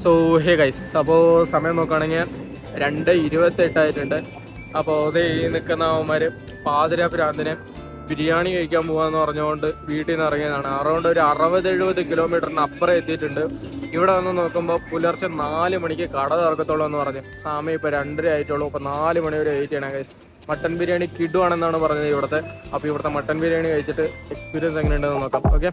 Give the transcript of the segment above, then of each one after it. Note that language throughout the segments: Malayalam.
സോ ഹേ ഗൈസ്, അപ്പോൾ സമയം നോക്കുകയാണെങ്കിൽ 2:28 അപ്പോൾ അതേ ഈ നിൽക്കുന്ന അവന്മാർ പാതിര ഭ്രാന്തിനെ ബിരിയാണി കഴിക്കാൻ പോകാമെന്ന് പറഞ്ഞുകൊണ്ട് വീട്ടിൽ നിന്ന് ഇറങ്ങിയതാണ്. അറൗണ്ട് ഒരു 60-70 കിലോമീറ്ററിന് അപ്പുറം എത്തിയിട്ടുണ്ട്. ഇവിടെ വന്ന് നോക്കുമ്പോൾ പുലർച്ചെ 4 മണിക്ക് കട തുറക്കത്തുള്ളൂ എന്ന് പറഞ്ഞു. സമയം ഇപ്പോൾ 2:30 ആയിട്ടുള്ളൂ. അപ്പോൾ 4 മണി വരെ വെയിറ്റ് ചെയ്യണം ഗൈസ്. മട്ടൻ ബിരിയാണി കിടുവാണെന്നാണ് പറഞ്ഞത് ഇവിടുത്തെ. അപ്പോൾ ഇവിടുത്തെ മട്ടൻ ബിരിയാണി കഴിച്ചിട്ട് എക്സ്പീരിയൻസ് എങ്ങനെയുണ്ടെന്ന് നോക്കാം. ഓക്കെ,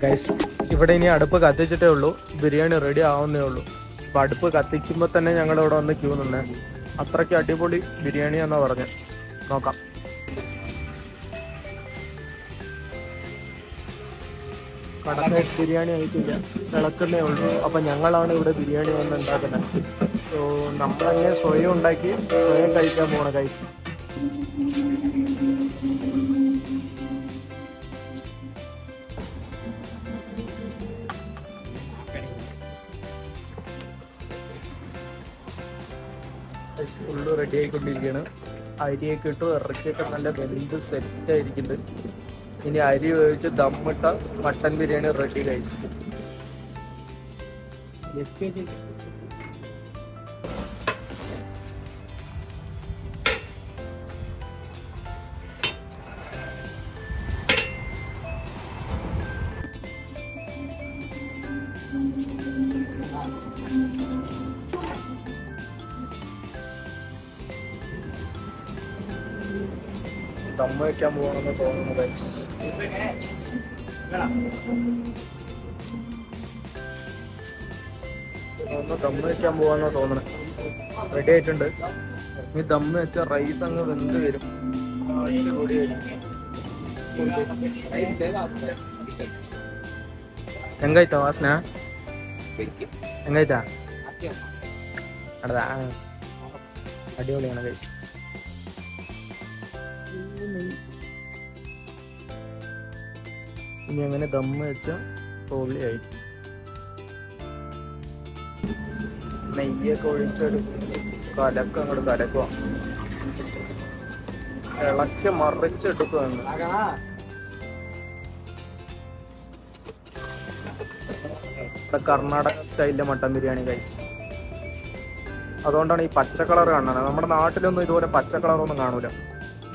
ഗൈസ്, ഇവിടെ ഇനി അടുപ്പ് കത്തിച്ചിട്ടേ ഉള്ളൂ. ബിരിയാണി റെഡി ആവുന്നേ ഉള്ളൂ. അപ്പോൾ അടുപ്പ് കത്തിക്കുമ്പോൾ തന്നെ ഞങ്ങൾ ഇവിടെ വന്ന് ക്യൂ നിന്നേ. അത്രയ്ക്ക് അടിപൊളി ബിരിയാണി എന്നാ പറഞ്ഞത്. നോക്കാം. കടന്നേസ് ബിരിയാണി ആയിട്ടില്ല, ഇളക്കുന്നേ ഉള്ളൂ. അപ്പം ഞങ്ങളാണ് ഇവിടെ ബിരിയാണി വന്ന് ഉണ്ടാക്കുന്നത്. സോ നമ്മളങ്ങനെ സ്വയം ഉണ്ടാക്കി സ്വയം കഴിക്കാൻ പോകണം ഗൈസ്. ഫുള്ള് റെഡി ആയിക്കൊണ്ടിരിക്കുകയാണ്. അരിയൊക്കെ ഇട്ടു, ഇറച്ചിയൊക്കെ നല്ല വെന്ത് സെറ്റ് ആയിരിക്കുന്നുണ്ട്. ഇനി അരി വേവിച്ച് ദമ്മിട്ട mutton biryani ready guys. Dum വയ്ക്കാൻ പോകണമെന്ന് തോന്നുന്നു ഗൈസ്. ദമ്മ് വയ്ക്കാൻ പോവാന്ന് തോന്നണേ. റെഡി ആയിട്ടുണ്ട്. ഈ ദമ്മ് വെച്ച റൈസ് അങ്ങ് വെന്ത് വരും. ಹೆಂಗೈತ ವಾಸನ? ಹೆಂಗೈತಾ? ಅಡದಾ ಅಡಿಪೊಳಿയാണ് ഗൈസ്. ഇനി അങ്ങനെ ദമ്മ് വെച്ച പൊളിയായി. നെയ്യൊക്കെ ഒഴിച്ചെടുക്കും. അങ്ങോട്ട് കലക്കുക, ഇളക്കി മറിച്ചെടുക്കുകയാണ്. ഇവിടെ കർണാടക സ്റ്റൈലിലെ മട്ടൻ ബിരിയാണി ഗൈസ്. അതുകൊണ്ടാണ് ഈ പച്ച കളർ കാണുന്നത്. നമ്മുടെ നാട്ടിലൊന്നും ഇതുപോലെ പച്ച കളറൊന്നും കാണൂല.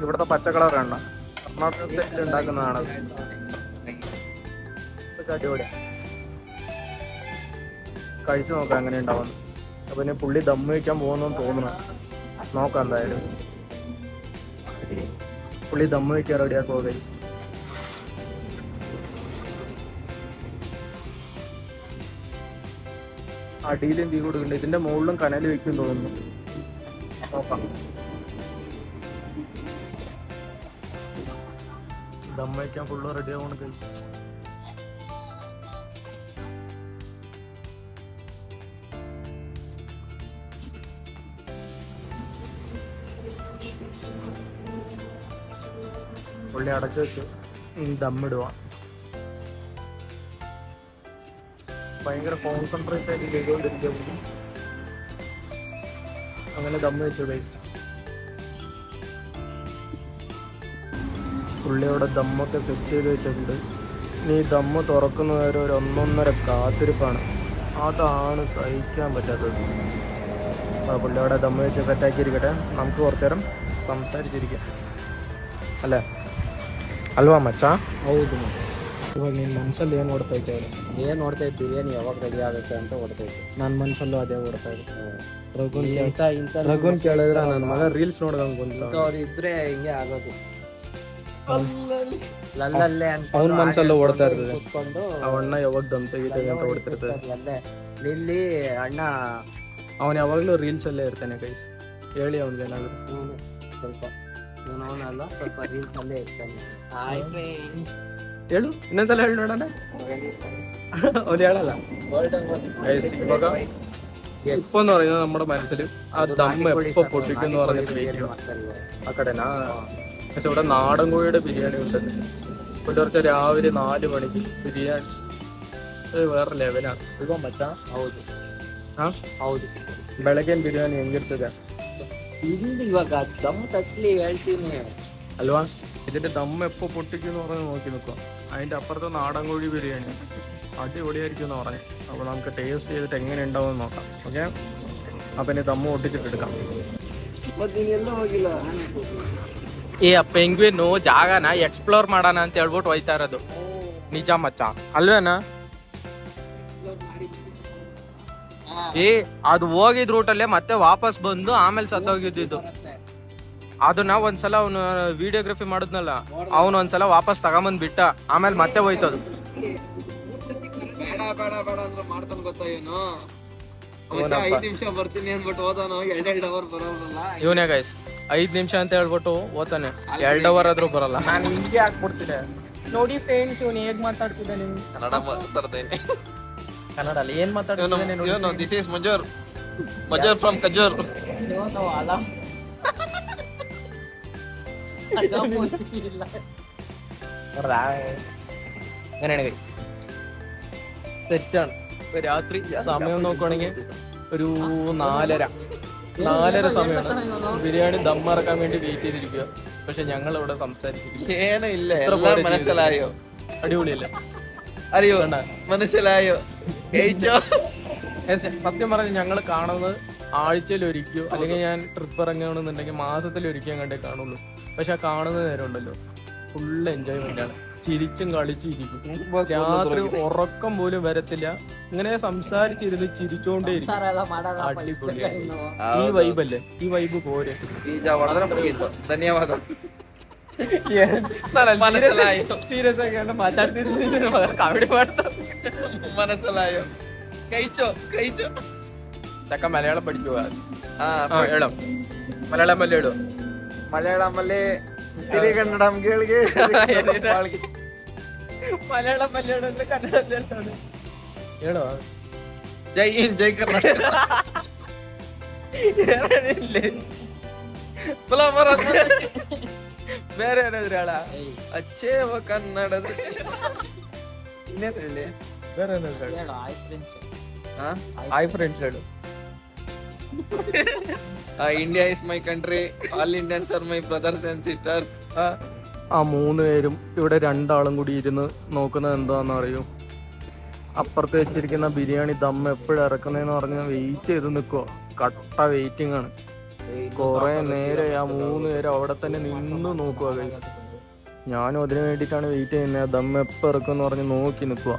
ഇവിടുത്തെ പച്ച കളർ കാണണം. കർണാടക സ്റ്റൈലിൽ ഉണ്ടാക്കുന്നതാണ്. അടിപൊളി, കഴിച്ചു നോക്കാം എങ്ങനെ ഉണ്ടാവും. അപ്പൊ ഇനി പുള്ളി ദമ്മ് വയ്ക്കാൻ പോകുന്നെന്ന് തോന്നുന്നു. നോക്കാം എന്തായാലും. പുള്ളി ദമ്മ് വയ്ക്കാൻ റെഡിയാക്കുമോ ഗൈസ്. അടിയിലും തീ കൊടുക്കുന്നുണ്ട്. ഇതിന്റെ മുകളിലും കനൽ വെക്കും തോന്നുന്നു. നോക്കാം. ദമ്മ് വയ്ക്കാൻ ഫുള്ള് റെഡി ആവണം ഗൈസ്. പുള്ളി അടച്ചു വെച്ചു. ദമ്മിടുക. ഭയങ്കര കോൺസെൻട്രേറ്റ് ആയിട്ട് ചെയ്തുകൊണ്ടിരിക്കുന്നു. അങ്ങനെ ദമ്മ് വെച്ചു ഗൈസ്. പുള്ളിയോടെ ദമ്മൊക്കെ സെറ്റ് ചെയ്ത് വെച്ചിട്ടുണ്ട്. ഇനി ദമ്മ് തുറക്കുന്നവരെ ഒരു 1.5 കാത്തിരിപ്പാണ്. അതാണ് സഹിക്കാൻ പറ്റാത്തത്. പുള്ളിയോടെ ദമ്മ് വെച്ച് സെറ്റാക്കിയിരിക്കട്ടെ. നമുക്ക് കുറച്ചു നേരം സംസാരിച്ചിരിക്കാം ಅಲ್ಲ ಅಲ್ವಾ ಮಚ್ಚ? ಹೌದು. ಇವಾಗ ನಿನ್ನ ಮನಸ್ಸಲ್ಲಿ ಏನು ಓಡ್ತಾ ಇತ್ತು? ಏನು ನೋಡ್ತಾ ಇತ್ತು? ಬಿರಿಯಾನಿ ಯಾವಾಗ ರೆಡಿ ಆಗುತ್ತೆ ಅಂತ ಓಡ್ತಾ ಇತ್ತು. ನನ್ನ ಮನಸ್ಸಲ್ಲೂ ಅದೇ ಓಡ್ತಾ ಇತ್ತು. ರಘುನ್ ಕೇಳಿದ್ರೆ ನನ್ನ ಮಗ ರೀಲ್ಸ್ ನೋಡ್ದಂಗೆ ಬಂತು. ಅವ್ರು ಇದ್ರೆ ಹಿಂಗೆ ಆಗೋದು. ಲಲ್ಲಲ್ಲೇ ಅಂತ ಅವನ ಮನಸ್ಸಲ್ಲೂ ಓಡ್ತಾ ಇರ್ತದೆ. ಕುತ್ಕೊಂಡು ಅವಣ್ಣ ಯಾವಾಗ ದಮ್ ತೆಗಿತದೆ ಅಂತ ಓಡ್ತಿರ್ತದೆ. ಅಲ್ಲೇ ಇಲ್ಲಿ ಅಣ್ಣ ಅವನು ಯಾವಾಗಲೂ ರೀಲ್ಸಲ್ಲೇ ಇರ್ತಾನೆ ಕೈ. ಹೇಳಿ ಅವ್ನಿಗೆ ಏನಾದರೂ ಸ್ವಲ್ಪ ಅವನಲ್ಲ, ಸ್ವಲ್ಪ ರೀಲ್ಸ್ ಅಲ್ಲೇ ಇರ್ತಾನೆ. ಹೇಳು, ಇನ್ನೊಂದ್ಸಲ ಹೇಳಿ ನೋಡೋಣ. അവന് ಹೇಳಲ್ಲ. ഇವಾಗ എപ്പോന്ന് പറയുന്നത് നമ്മുടെ മനസ്സിൽ ആ ദമ്മ് എപ്പോ പൊട്ടിക്കുന്നു പറഞ്ഞിട്ട് ആ കടനാ. പക്ഷെ ഇവിടെ നാടൻ കോഴിയുടെ ബിരിയാണി ഉണ്ട്. പുലർച്ചെ രാവിലെ 4 മണിക്ക് ബിരിയാണി വേറെ ಲೆವೆലാണ്. ಇವಾಗ ಮಚ್ಚಾ? ಹೌದು. ಹೌದು. ಬೆಳಗಿನ ಬಿರಿಯಾನಿ ಹೆಂಗಿರ್ತದೆ? ಇಲ್ಲಿ ಇವಾಗ ದಮ್ ತಟ್ಲಿ ಹೇಳ್ತೀನಿ. അൽവാ ഇതിന്റെ ദമ്മ് എപ്പോൾ പൊട്ടിക്കുമെന്ന് പറഞ്ഞ് നോക്കി നിൽക്കുക. അതിന്റെ അപ്പുറത്ത് നാടൻ കോഴി ബിരിയാണി അടിപൊളിയായിരിക്കും എന്ന് പറഞ്ഞു. അപ്പോൾ നമുക്ക് ടേസ്റ്റ് ചെയ്തിട്ട് എങ്ങനെ ഉണ്ടാവും നോക്കാം. ഓക്കെ, അപ്പം ഇനി ദമ്മ് പൊട്ടിച്ചിട്ടെടുക്കാം. ಈ ಪೆಂಗ್ವಿನ್ ಜಾಗನ ಎಕ್ಸ್ಪ್ಲೋರ್ ಮಾಡೋಣ ಅಂತ ಹೇಳ್ಬಿಟ್ಟು ಹೋಯ್ತಾ ಇರೋದು. ನಿಜ ಮಚ್ಚ ಅಲ್ವೇನ? ಅದು ಹೋಗಿದ್ ರೂಟಲ್ಲೇ ಮತ್ತೆ ವಾಪಸ್ ಬಂದು ಆಮೇಲೆ ಸತ್ತೋಗಿದ್ದು. ಅದನ್ನ ಒಂದ್ಸಲ ಅವನು ವಿಡಿಯೋಗ್ರಫಿ ಮಾಡಿದ್ನಲ್ಲ, ಅವನು ಒಂದ್ಸಲ ವಾಪಸ್ ತಗೊಂಬಂದ್ ಬಿಟ್ಟ, ಆಮೇಲೆ ಮತ್ತೆ ಹೋಯ್ತದು. ಮಾಡ್ತಾನೆ ಗೊತ್ತಾ ಇವನು. 5 ನಿಮಿಷ ಬರ್ತೀನಿ ಅಂದ್ಬಿಟ್ಟು ಹೋದಾನು, 2 ಅವರ್ ಬರೋಲ್ಲ ಇವನೇ ಗೈಸ್. 5 ನಿಮಿಷ ಅಂತ ಹೇಳ್ಬಿಟ್ಟು ಹೋತಾನೆ, 2 ಅವರ್ ಆದ್ರೂ ಬರಲ್ಲ. ನಾನು ಹಿಂಗೆ ಹಾಕ್ಬಿಡ್ತಿದ್ದೆ ನೋಡಿ ಫ್ರೆಂಡ್ಸ್. ಇವನು ಹೇಗ್ ಮಾತಾಡ್ತಿದ್ದೆ? ನಿಮ್ಗೆ ಕನ್ನಡ ಮಾತಾಡ್ತೇನೆ. ಕನ್ನಡ ಅಲ್ಲಿ ಏನ್ ಮಾತಾಡ್ತಿದ್ದೆ? This is Manzoor from Kajoor. അങ്ങനെയാണ് ഗൈസ്. സെറ്റാണ്. രാത്രി സമയം നോക്കുവാണെങ്കിൽ ഒരു 4:30 സമയമാണ്. ബിരിയാണി ദമ്മറക്കാൻ വേണ്ടി വെയിറ്റ് ചെയ്തിരിക്കുക. പക്ഷെ ഞങ്ങൾ ഇവിടെ സംസാരിച്ചിരിക്കും. മനസ്സിലായോ? അടിപൊളിയല്ലേ? അറിയോ? മനസ്സിലായോ? സത്യം പറഞ്ഞ് ഞങ്ങൾ കാണുന്നത് ആഴ്ചയിലൊരിക്കോ അല്ലെങ്കിൽ ഞാൻ ട്രിപ്പ് ഇറങ്ങുകയാണെന്നുണ്ടെങ്കിൽ മാസത്തിലൊരിക്കലും കണ്ടേ കാണുള്ളൂ. പക്ഷെ ആ കാണുന്ന നേരം ഉണ്ടല്ലോ ഫുള്ള് എൻജോയ്മെന്റ് ആണ്. ചിരിച്ചും കളിച്ചും ഇരിക്കും. രാത്രി ഉറക്കം പോലും വരത്തില്ല. ഇങ്ങനെ സംസാരിച്ചിരുന്ന് ചിരിച്ചോണ്ടേ ഇരിക്കും. അടിപൊളിയാണ്. ഈ വൈബല്ലേ? ഈ വൈബ് പോരെ. ಧನ್ಯವಾದ. സീരിയസ് ആയി മാറ്റാಡ್ತಿದ್ದೀನಿ. ಕಾಮಿಡಿ ಮಾಡ್ತಾ മനസ്സിലായോ? കഴിച്ചോ ചക്ക മലയാളം പഠിക്കുക. ಹೇಳು ಮಲಯಾಳಮಲ್ಲಿ ಹೇಳು. ಮಲಯಾಳಮಲ್ಲಿ ಸಿರಿ ಕನ್ನಡಂ ಕೇಳಿಗೆ ಮಲಯಾಳಮಲ್ಲಿ ಹೇಳು ಅಂದ್ರೆ ಕನ್ನಡದಲ್ಲಿ ಹೇಳು. ಜೈ ಹಿಂದ್ ಜೈ ಕರ್ನಾಟಕ. ಬೇರೆ ಏನಾದ್ರು ಹೇಳ. ಅಚ್ಚೇವ ಕನ್ನಡದ ಇನ್ನೇನು ಹೇಳಿ? ಬೇರೆ ಏನಾದ್ರು ಹೇಳು. ಹಾಯ್ ಫ್ರೆಂಡ್ಸ್ ಹೇಳು. India is my country. All Indians are my brothers and sisters. ആ 3 പേരും ഇവിടെ 2 ആളും കൂടി ഇരുന്ന് നോക്കുന്നത് എന്താണെന്ന് അറിയൂ? അപ്പുറത്ത് വെച്ചിരിക്കുന്ന ബിരിയാണി ദമ്മ് എപ്പോഴും ഇറക്കുന്നതെന്ന് പറഞ്ഞ് വെയിറ്റ് ചെയ്ത് നിൽക്കുക. കട്ട വെയിറ്റിംഗ് ആണ്. കുറെ നേരം ആ 3 പേരും അവിടെ തന്നെ നിന്ന് നോക്കുക ഗൈസ്. ഞാനും അതിന് വേണ്ടിയിട്ടാണ് വെയിറ്റ് ചെയ്യുന്നത്. ദമ്മ് എപ്പോൾ ഇറക്കുമെന്ന് പറഞ്ഞ് നോക്കി നിൽക്കുക.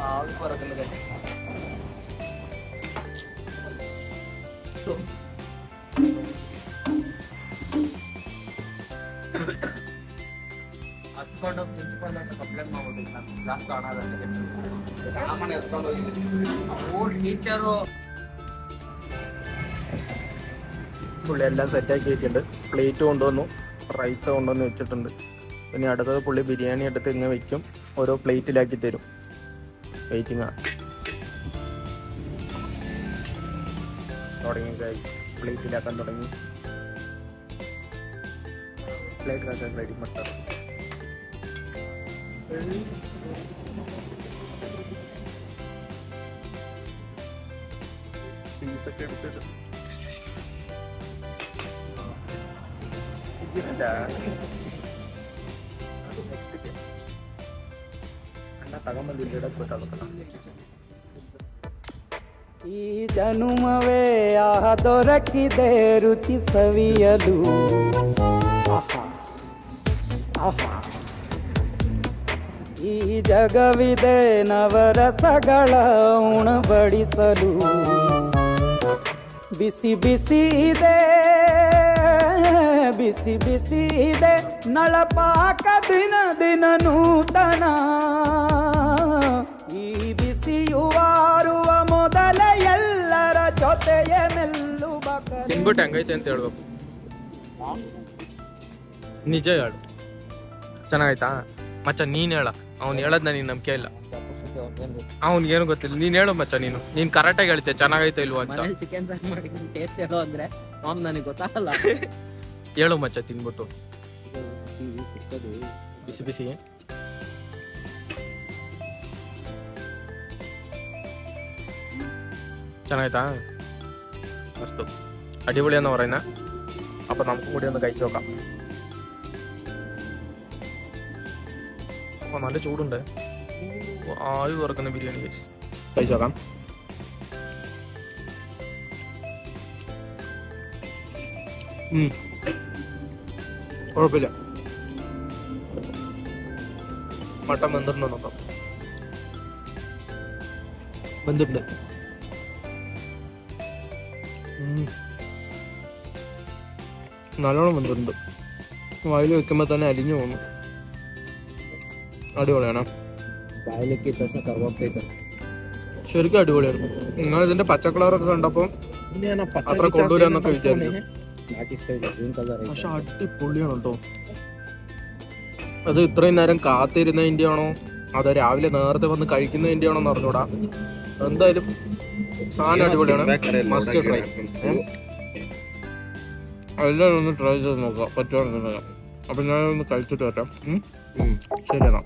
ആവി പറക്കുന്നത് ಹತ್ಕೊಂಡು ಪ್ರಿನ್ಸಿಪಲ್ ಅಂತ ಕಂಪ್ಲೇಂಟ್ ಮಾಡ್ಬಿಟ್ಟಿಲ್ಲ. ಲಾಸ್ಟ್ ಆಣದ ಟೀಚರು പുള്ളി എല്ലാം സെറ്റാക്കി വെച്ചിട്ടുണ്ട്. പ്ലേറ്റ് കൊണ്ടുവന്നു, റൈത്ത കൊണ്ടുവന്ന് വെച്ചിട്ടുണ്ട്. പിന്നെ അടുത്തത് പുള്ളി ബിരിയാണി എടുത്ത് ഇങ്ങനെ വെക്കും, ഓരോ പ്ലേറ്റിലാക്കി തരും. വെയിറ്റിംഗ് തുടങ്ങി ഗൈസ്. പ്ലേറ്റിലാക്കാൻ തുടങ്ങി. പ്ലേറ്റിലാക്കാൻ റെഡി മട്ടർ. പീസൊക്കെ എടുത്തിട്ട് ಈ ಜನುಮವೇ ಆಹ ದೊರಕಿದೆ ರುಚಿ ಸವಿಯಲು. ಆಹಾ ಆಹಾ ಈ ಜಗವಿದೆ ನವರಸಗಳ ಉಣಬಡಿಸಲು. ಬಿಸಿ ಬಿಸಿ ಇದೆ ಬಿಸಿ ಬಿಸಿ ಇದೆ ನಳಪಾಕ ದಿನ ದಿನ ನೂತನ. ಈ ಬಿಸಿಯುವಾರುವ ಮೊದಲ ಎಲ್ಲರ ಜೊತೆಯ ಮೆಲ್ಲುವ ತಿನ್ಬಿಟ್ಟು ಹೆಂಗೈತೆ ಅಂತ ಹೇಳ್ಬೇಕು. ನಿಜ ಹೇಳು ಚೆನ್ನಾಗಾಯ್ತಾ ಮಚ್ಚ ನೀನ್ ಹೇಳ ಅವ್ನು ಹೇಳದ್ನ ನೀನ್ ನಂಬಿಕೆ ಇಲ್ಲ ಅವ್ನಿಗೇನು ಗೊತ್ತಿಲ್ಲ ನೀನ್ ಹೇಳು ಮಚ್ಚ ನೀನ್ ಕರೆಕ್ಟಾಗಿ ಹೇಳ್ತೀಯ ಚೆನ್ನಾಗೈತೆ ಇಲ್ವಾ ಅಂತ ಮನೇಲಿ ಚಿಕನ್ ಸಾರು ಮಾಡಿ ಟೇಸ್ಟ್ ಹೇಳೋ ಅಂದ್ರೆ ಮಾಮ್ ನನಗೆ ಗೊತ್ತಾಗಲ್ಲ. ಹೇಳು ಮಚ್ಚ ತಿನ್ಬಿಟ್ಟು ಬಿಸಿ ಬಿಸಿ ಚೆನ್ನಾಯ್ತಾ മസ്ത് അടിപൊളിയാന്ന് പറയുന്നത്. അപ്പൊ നമുക്കും കൂടി ഒന്ന് കഴിച്ചു നോക്കാം. അപ്പൊ നല്ല ചൂടുണ്ട്, ആവി പറക്കുന്ന ബിരിയാണി കഴിച്ചു നോക്കാം. കുഴപ്പമില്ല, മട്ടൻ വെന്തിട്ടുണ്ടോ നോക്കാം. വെന്തിട്ടുണ്ട്. നല്ലോണം വെന്തിട്ടുണ്ട്. വായിൽ വെക്കുമ്പോൾ തന്നെ അലിഞ്ഞു പോകുന്നു. അടിപൊളിയാണ്, ശരിക്കും അടിപൊളിയായിരുന്നു. നിങ്ങൾ ഇതിന്റെ പച്ച കളറൊക്കെ കണ്ടപ്പോൾ അത്ര കൊള്ളൂലെന്നൊക്കെ വിചാരിച്ചു, പക്ഷെ അടിപൊളിയാണ് കേട്ടോ. അത് ഇത്രയും നേരം കാത്തിരുന്നതിൻ്റെ ആണോ അതോ രാവിലെ നേരത്തെ വന്ന് കഴിക്കുന്നതിൻ്റെ ആണോ എന്ന് അറിഞ്ഞൂടാ. എന്തായാലും സാധനം അടിപൊളിയാണ്, മസ്റ്റ് ട്രൈ. എല്ലാവരും ഒന്ന് ട്രൈ ചെയ്ത് നോക്കാം പറ്റുവാണെന്നുണ്ടെങ്കിൽ. അപ്പം ഞാനൊന്ന് കഴിച്ചിട്ട് വരാം. ശരി എന്നാ.